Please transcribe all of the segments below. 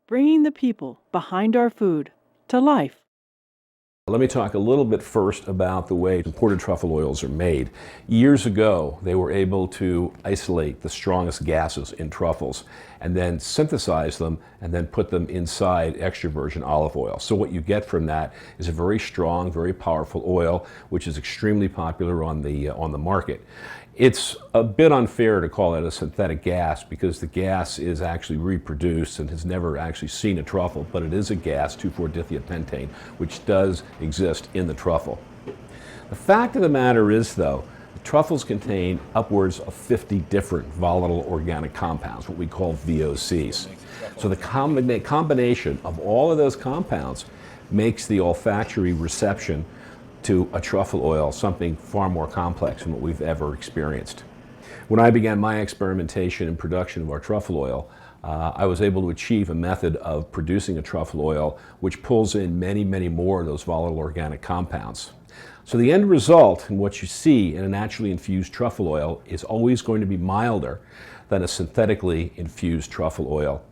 bringing the people behind our food to life. Let me talk a little bit first about the way imported truffle oils are made. Years ago, they were able to isolate the strongest gases in truffles and then synthesize them and then put them inside extra virgin olive oil. So what you get from that is a very strong, very powerful oil, which is extremely popular on the market. It's a bit unfair to call it a synthetic gas because the gas is actually reproduced and has never actually seen a truffle, but it is a gas, 2,4-dithiopentane, which does exist in the truffle. The fact of the matter is, though, the truffles contain upwards of 50 different volatile organic compounds, what we call VOCs. So the combination of all of those compounds makes the olfactory reception to a truffle oil something far more complex than what we've ever experienced. When I began my experimentation and production of our truffle oil, I was able to achieve a method of producing a truffle oil which pulls in many, many more of those volatile organic compounds. So the end result and what you see in a naturally infused truffle oil is always going to be milder than a synthetically infused truffle oil,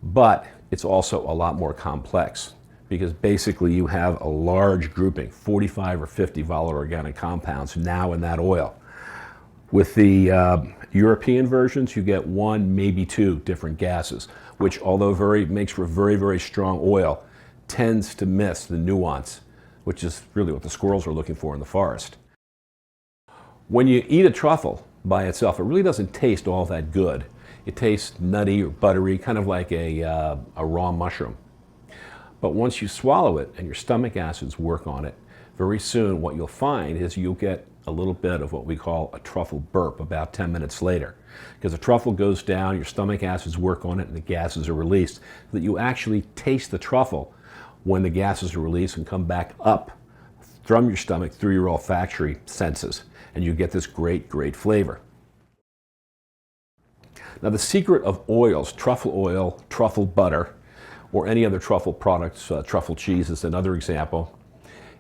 but it's also a lot more complex, because basically you have a large grouping, 45 or 50 volatile organic compounds now in that oil. With the European versions, you get one, maybe two different gases, which although makes for a very, very strong oil, tends to miss the nuance, which is really what the squirrels are looking for in the forest. When you eat a truffle by itself, it really doesn't taste all that good. It tastes nutty or buttery, kind of like a raw mushroom. But once you swallow it and your stomach acids work on it, very soon what you'll find is you'll get a little bit of what we call a truffle burp about 10 minutes later. Because the truffle goes down, your stomach acids work on it, and the gases are released. So that you actually taste the truffle when the gases are released and come back up from your stomach through your olfactory senses. And you get this great, great flavor. Now the secret of oils, truffle oil, truffle butter, or any other truffle products, truffle cheese is another example,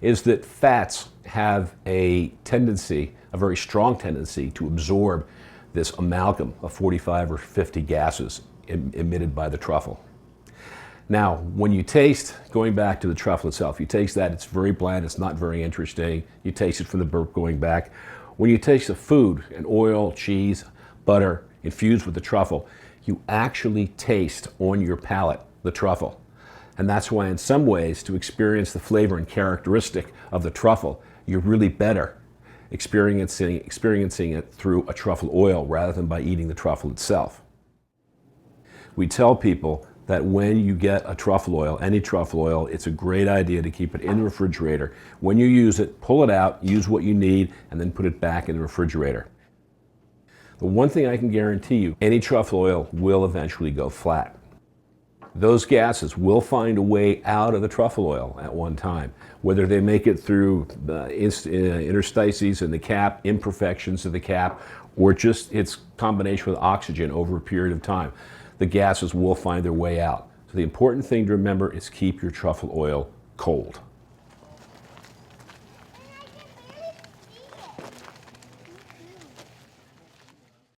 is that fats have a tendency, a very strong tendency, to absorb this amalgam of 45 or 50 gases emitted by the truffle. Now, when you taste, going back to the truffle itself, you taste that, it's very bland, it's not very interesting. You taste it from the burp going back. When you taste the food, an oil, cheese, butter, infused with the truffle, you actually taste on your palate the truffle. And that's why in some ways, to experience the flavor and characteristic of the truffle, you're really better experiencing it through a truffle oil rather than by eating the truffle itself. We tell people that when you get a truffle oil, any truffle oil, it's a great idea to keep it in the refrigerator. When you use it, pull it out, use what you need, and then put it back in the refrigerator. The one thing I can guarantee you, any truffle oil will eventually go flat. Those gases will find a way out of the truffle oil at one time, whether they make it through the interstices in the cap, imperfections of the cap, or just its combination with oxygen over a period of time. The gases will find their way out. So the important thing to remember is keep your truffle oil cold.